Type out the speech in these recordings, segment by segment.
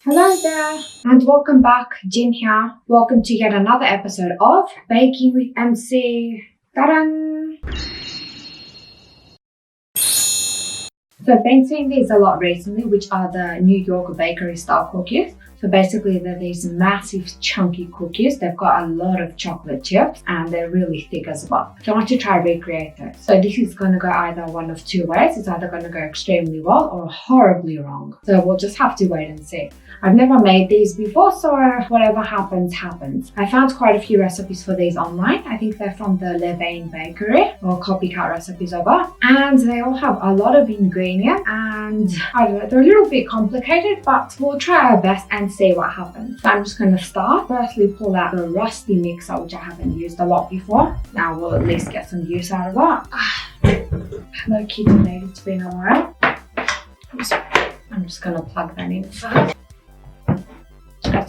Hello there and welcome back, Jin here. Welcome to yet another episode of Baking with MC. Ta-da! So I've been seeing these a lot recently, which are the New York Bakery Style Cookies. So basically they're these massive chunky cookies. They've got a lot of chocolate chips and they're really thick as well. So I want to try recreate those. So this is going to go either one of two ways. It's either going to go extremely well or horribly wrong. So we'll just have to wait and see. I've never made these before, so whatever happens, happens. I found quite a few recipes for these online. I think they're from the Levain Bakery or copycat recipes over. And they all have a lot of ingredients and I don't know, they're a little bit complicated, but we'll try our best and see what happens. So I'm just going to start. Firstly, pull out the rusty mixer, which I haven't used a lot before. Now we'll at least get some use out of it. Hello kitty lady, it's been a while. I'm just going to plug that in first.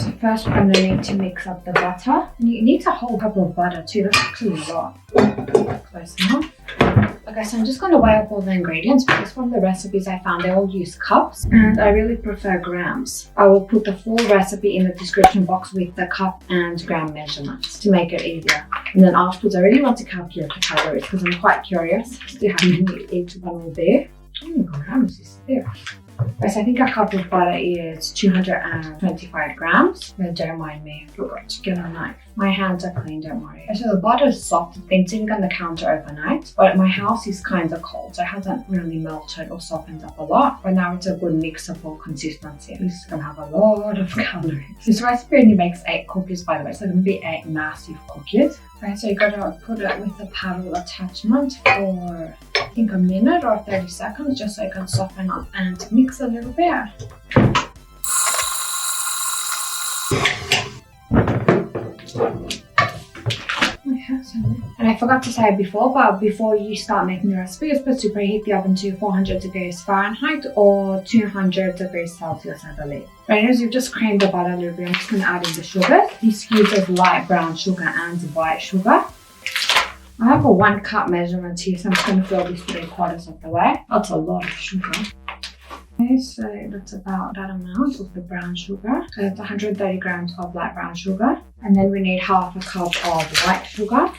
So first we're going to need to mix up the butter. And you need a whole cup of butter too, that's actually a lot. Close enough. Okay, so I'm just going to weigh up all the ingredients because from the recipes I found they all use cups and I really prefer grams. I will put the full recipe in the description box with the cup and gram measurements to make it easier. And then afterwards I really want to calculate the calories because I'm quite curious as to how many each one will be. How many grams is this? Yes, I think a cup of butter is 225 grams. No, don't mind me, I forgot to get a knife. My hands are clean, don't worry. So the butter is soft, it's been sitting on the counter overnight, but my house is kind of cold, so it hasn't really melted or softened up a lot. But now it's a good mixable consistency. This is gonna have a lot of calories. This recipe only makes 8 cookies, by the way, so it's gonna be 8 massive cookies. Okay, so you gotta put it with the paddle attachment for I think a minute or 30 seconds just so it can soften up and mix a little bit. And I forgot to say before, but before you start making the recipe, you're supposed to preheat the oven to 400 degrees Fahrenheit or 200 degrees Celsius, I believe. Right, as you've just creamed the butter a little bit, I'm just going to add in the sugar. This uses light brown sugar and white sugar. I have a 1 cup measurement here, so I'm just going to fill this 3/4 of the way. That's a lot of sugar. Okay, so that's about that amount of the brown sugar. So it's 130 grams of light brown sugar. And then we need half a cup of white sugar.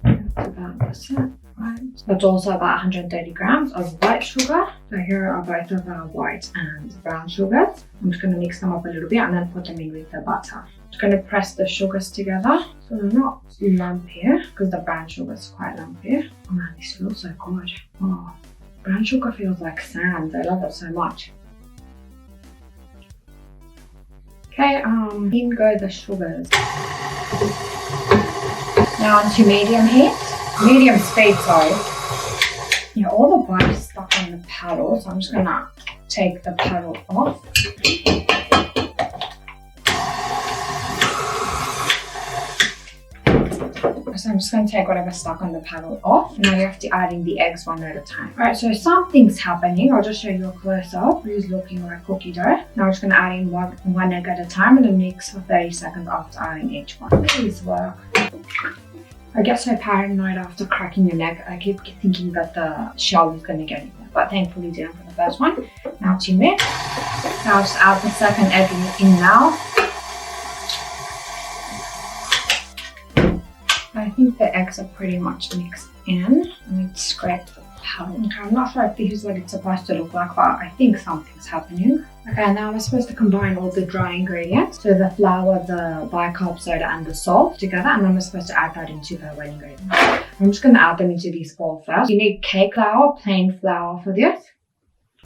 That's about this, right? That's also about 130 grams of white sugar. So here are both of our white and brown sugars. I'm just going to mix them up a little bit and then put them in with the butter. I'm just going to press the sugars together so they're not lumpy because the brown sugar is quite lumpy. Oh man, this feels so good. Oh, brown sugar feels like sand. I love it so much. Okay, in go the sugars. Now onto medium heat. Medium speed, sorry. Yeah, all the butter is stuck on the paddle, so I'm just gonna take the paddle off. So I'm just going to take whatever's stuck on the paddle off. And now you have to add in the eggs one at a time. Alright, so something's happening. I'll just show you a close-up. It is looking like cookie dough. Now I'm just going to add in one egg at a time and then mix for 30 seconds after adding each one. Please work. I get so paranoid after cracking an egg. I keep thinking that the shell is going to get in there. But thankfully didn't for the first one. Now to mix. Now I'll just add the second egg in now. I think the eggs are pretty much mixed in. Let me scrape the paddle. Okay, I'm not sure if this is what it's supposed to look like, but I think something's happening. Okay, now we're supposed to combine all the dry ingredients. So the flour, the bicarb soda and the salt together, and then we're supposed to add that into the wet ingredients. I'm just going to add them into this bowl first. You need cake flour, plain flour for this.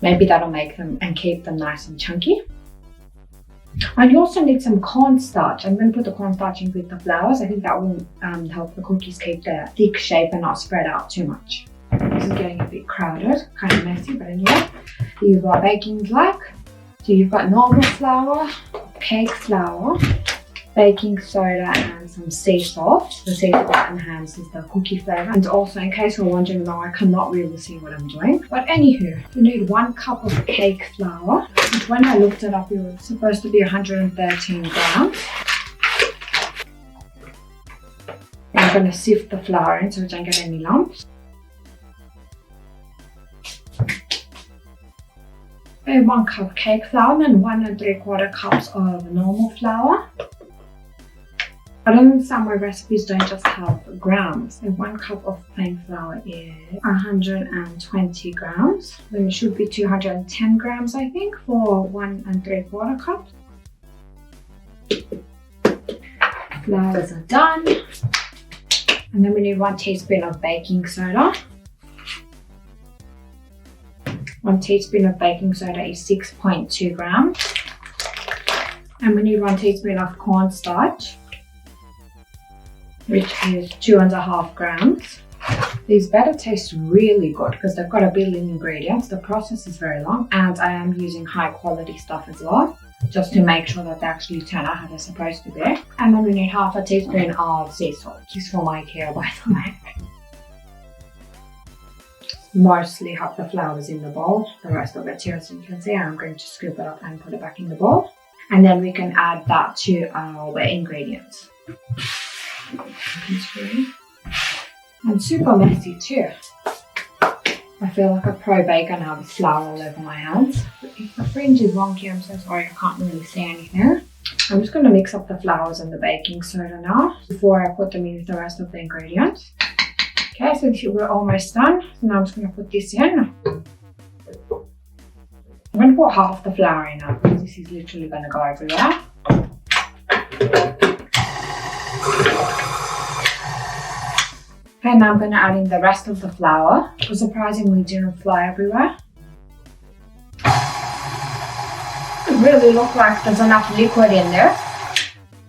Maybe that'll make them and keep them nice and chunky. And you also need some cornstarch. I'm going to put the cornstarch in with the flours. I think that will help the cookies keep their thick shape and not spread out too much. This is getting a bit crowded, kind of messy, but anyway. You've got baking black. So you've got normal flour, cake flour, baking soda and some sea salt. The sea salt enhances the cookie flavor. And also, in case you're wondering, though, I cannot really see what I'm doing. But anywho, you need 1 cup of cake flour. Which when I looked it up, it was supposed to be 113 grams. I'm going to sift the flour in so we don't get any lumps. 1 cup cake flour and 1 3/4 cups of normal flour. I don't understand why recipes don't just have grams. So 1 cup of plain flour is 120 grams. Then it should be 210 grams, I think, for 1 3/4 cups. Flours are done. And then we need 1 teaspoon of baking soda. 1 teaspoon of baking soda is 6.2 grams. And we need 1 teaspoon of cornstarch, which is 2.5 grams. These better taste really good because they've got a billion ingredients. The process is very long and I am using high quality stuff as well, just to make sure that they actually turn out how they're supposed to be. And then we need 1/2 teaspoon of sea salt. This is from IKEA, by the way. Mostly have the flours in the bowl. The rest of it here, as you can see, I'm going to scoop it up and put it back in the bowl. And then we can add that to our wet ingredients. And super messy too. I feel like a pro baker now with flour all over my hands. If the fringe is wonky, I'm so sorry, I can't really see anything. I'm just going to mix up the flours and the baking soda now before I put them in with the rest of the ingredients. Okay, so we're almost done. So now I'm just going to put this in. I'm going to put half the flour in now because this is literally going to go everywhere. Okay, now I'm going to add in the rest of the flour. It surprisingly didn't fly everywhere. It really looks like there's enough liquid in there.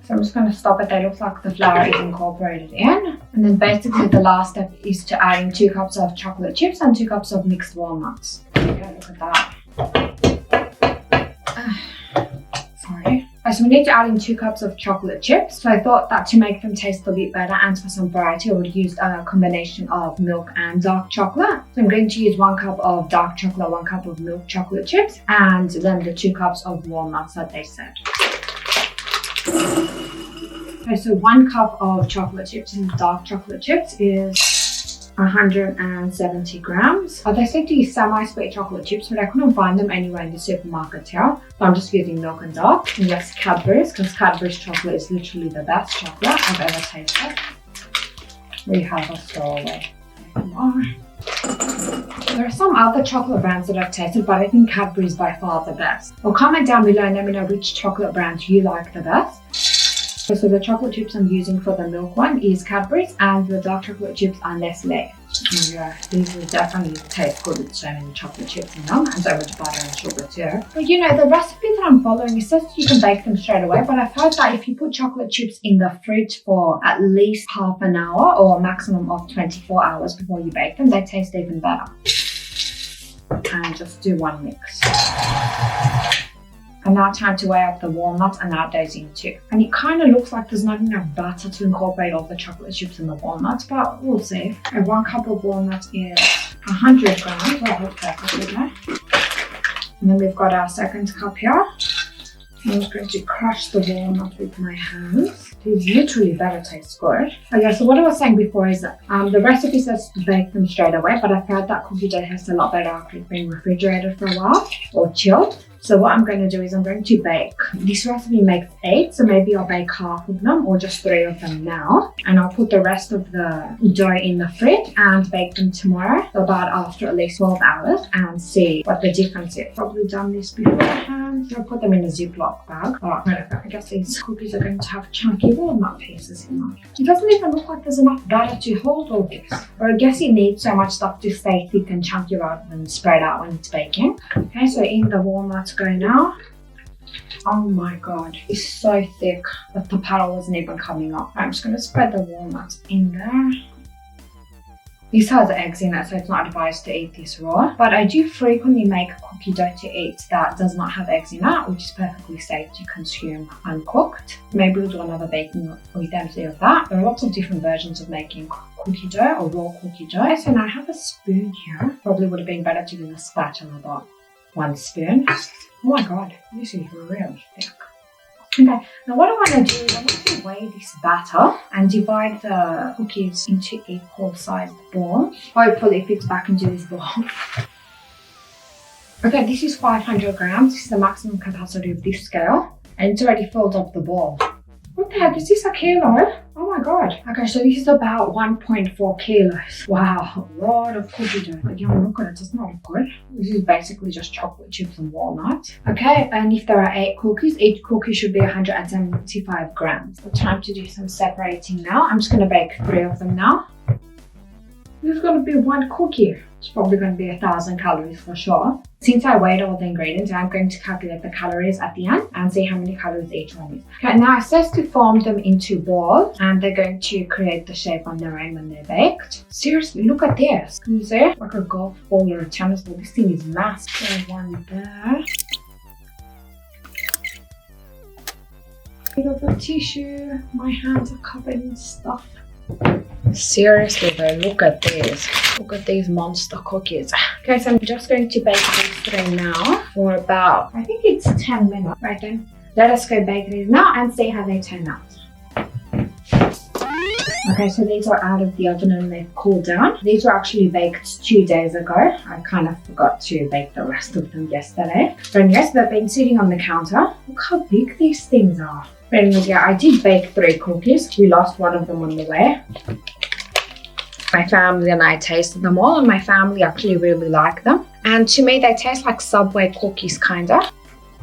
So I'm just going to stop it there. It looks like the flour is incorporated in. And then basically the last step is to add in 2 cups of chocolate chips and 2 cups of mixed walnuts. Okay, look at that. Sorry. So we need to add in 2 cups of chocolate chips. So I thought that to make them taste a bit better and for some variety, I would use a combination of milk and dark chocolate. So I'm going to use 1 cup of dark chocolate, 1 cup of milk chocolate chips, and then the 2 cups of walnuts that they said. Okay, so 1 cup of chocolate chips and dark chocolate chips is 170 grams. They said to use semi-sweet chocolate chips, but I couldn't find them anywhere in the supermarket here. So I'm just using milk and dark. And yes, Cadbury's, because Cadbury's chocolate is literally the best chocolate I've ever tasted. We have a stowaway. There are some other chocolate brands that I've tasted, but I think Cadbury is by far the best. Well, comment down below and let me know which chocolate brand you like the best. So the chocolate chips I'm using for the milk one is Cadbury's, and the dark chocolate chips are Nestle. Yeah, these will definitely taste good with so many chocolate chips in them, and so much butter and sugar too. But you know, the recipe that I'm following, it says you can bake them straight away, but I've heard that if you put chocolate chips in the fridge for at least half an hour or a maximum of 24 hours before you bake them, they taste even better. And just do 1 mix. And now time to weigh up the walnuts and add those in too. And it kind of looks like there's not enough butter to incorporate all the chocolate chips and the walnuts, but we'll see. And 1 cup of walnuts is 100 grams. That looks perfect, there. And then we've got our 2nd cup here. I'm just going to crush the walnut with my hands. These literally better taste good. Okay, so what I was saying before is that the recipe says to bake them straight away, but I've heard that cookie dough tastes a lot better after it's been refrigerated for a while or chilled. So what I'm going to do is I'm going to bake. This recipe makes 8, so maybe I'll bake half of them or just 3 of them now. And I'll put the rest of the dough in the fridge and bake them tomorrow, about after at least 12 hours, and see what the difference is. Probably done this beforehand. So I'll put them in a Ziploc bag. Oh, I guess these cookies are going to have chunky walnut pieces in them. It doesn't even look like there's enough batter to hold all this. Or I guess it needs so much stuff to stay thick and chunky rather than spread out when it's baking. Okay, so in the walnuts go now. Oh my god, it's so thick that the paddle wasn't even coming up. I'm just going to spread the walnuts in there. This has eggs in it, so it's not advised to eat this raw. But I do frequently make cookie dough to eat that does not have eggs in it, which is perfectly safe to consume uncooked. Maybe we'll do another baking with empty of that. There are lots of different versions of making cookie dough or raw cookie dough. So now I have a spoon here. Probably would have been better to use a spatula, but 1 spoon. Oh my god, this is really thick. Okay, now what I want to do is I want to weigh this batter and divide the cookies into equal sized balls. Hopefully it fits back into this ball. Okay, this is 500 grams. This is the maximum capacity of this scale. And it's already filled up the bowl. What the heck, is this a kilo? Oh my god. Okay, so this is about 1.4 kilos. Wow, a lot of cookie dough. But you don't look at it, does not look good. This is basically just chocolate chips and walnuts. Okay, and if there are 8 cookies, each cookie should be 175 grams. So time to do some separating now. I'm just gonna bake 3 of them now. This is gonna be 1 cookie. It's probably going to be 1,000 calories for sure. Since I weighed all the ingredients, I'm going to calculate the calories at the end and see how many calories each one is. Okay, now it says to form them into balls and they're going to create the shape on their own when they're baked. Seriously, look at this. Can you see it? Like a golf ball or a tennis ball. This thing is massive. There's one there. Bit of a tissue. My hands are covered in stuff. Seriously though, look at this. Look at these monster cookies. Okay, so I'm just going to bake these 3 now for about, I think it's 10 minutes. Right then, let us go bake these now and see how they turn out. Okay, so these are out of the oven and they've cooled down. These were actually baked 2 days ago. I kind of forgot to bake the rest of them yesterday. But yes, they've been sitting on the counter. Look how big these things are. But anyways, yeah, I did bake 3 cookies. We lost one of them on the way. My family and I tasted them all and my family actually really like them. And to me, they taste like Subway cookies, kinda.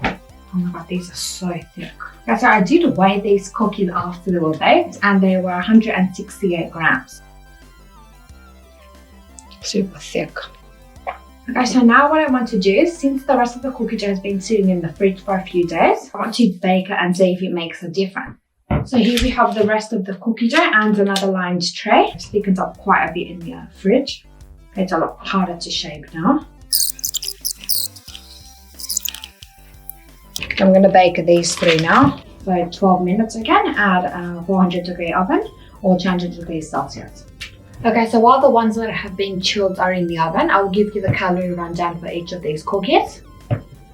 Oh my god, these are so thick. Okay, so I did weigh these cookies after they were baked and they were 168 grams. Super thick. Okay, so now what I want to do is, since the rest of the cookie dough has been sitting in the fridge for a few days, I want to bake it and see if it makes a difference. So here we have the rest of the cookie dough and another lined tray. It thickens up quite a bit in the fridge. Okay, it's a lot harder to shape now. I'm going to bake these 3 now for 12 minutes again at a 400 degree oven or 200 degrees Celsius. Okay, so while the ones that have been chilled are in the oven, I will give you the calorie rundown for each of these cookies.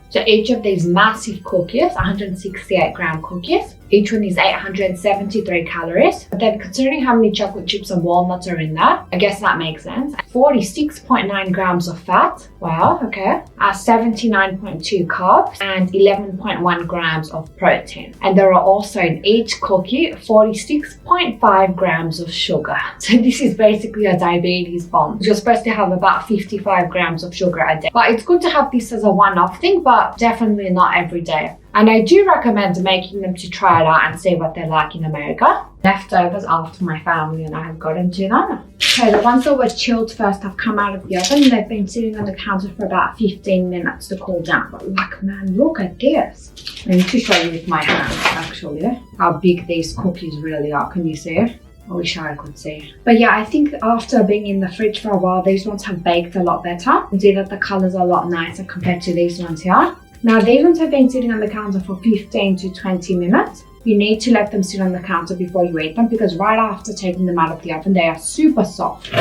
So each of these massive cookies, 168 gram cookies, each one is 873 calories. But then considering how many chocolate chips and walnuts are in that, I guess that makes sense. 46.9 grams of fat, wow, okay. 79.2 carbs and 11.1 grams of protein. And there are also in each cookie 46.5 grams of sugar. So this is basically a diabetes bomb. You're supposed to have about 55 grams of sugar a day. But it's good to have this as a one-off thing, but definitely not every day. And I do recommend making them to try it out and see what they're like in America. Leftovers after my family and I have gotten to them. Okay, the ones that were chilled first have come out of the oven and they've been sitting on the counter for about 15 minutes to cool down. But like, man, look at this. I need to show you with my hands actually how big these cookies really are. Can you see it? I wish I could see. But yeah, I think after being in the fridge for a while, these ones have baked a lot better. You can see that the colors are a lot nicer compared to these ones here. Now these ones have been sitting on the counter for 15 to 20 minutes. You need to let them sit on the counter before you eat them because right after taking them out of the oven, they are super soft.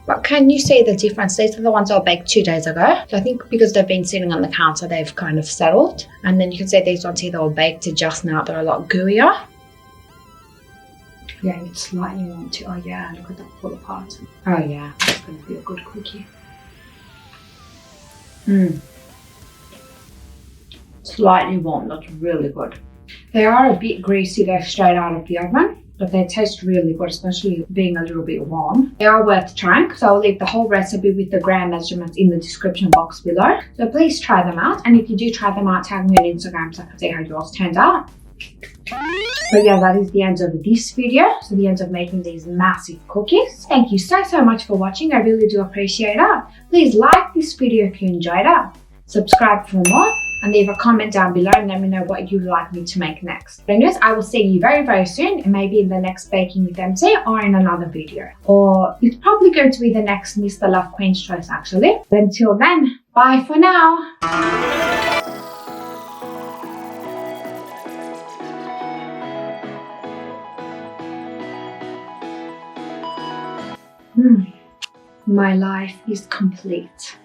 But can you see the difference? These are the ones I baked 2 days ago. So I think because they've been sitting on the counter, they've kind of settled. And then you can see these ones here that were baked just now, they're a lot gooier. Yeah, it's slightly warm too. Oh yeah, look at that fall apart. Oh yeah, that's going to be a good cookie. Slightly warm, that's really good. They are a bit greasy though straight out of the oven, but they taste really good, especially being a little bit warm. They are worth trying, so I'll leave the whole recipe with the gram measurements in the description box below. So please try them out, and if you do try them out, tag me on Instagram so I can see how yours turned out. But yeah, that is the end of this video. So the end of making these massive cookies. Thank you so much for watching. I really do appreciate it. Please like this video if you enjoyed it. Subscribe for more and leave a comment down below and let me know what you'd like me to make next. But anyways, I will see you very soon, and maybe in the next Baking with MC or in another video. Or it's probably going to be the next Mr. Love Queen's Choice actually. But until then, bye for now. My life is complete.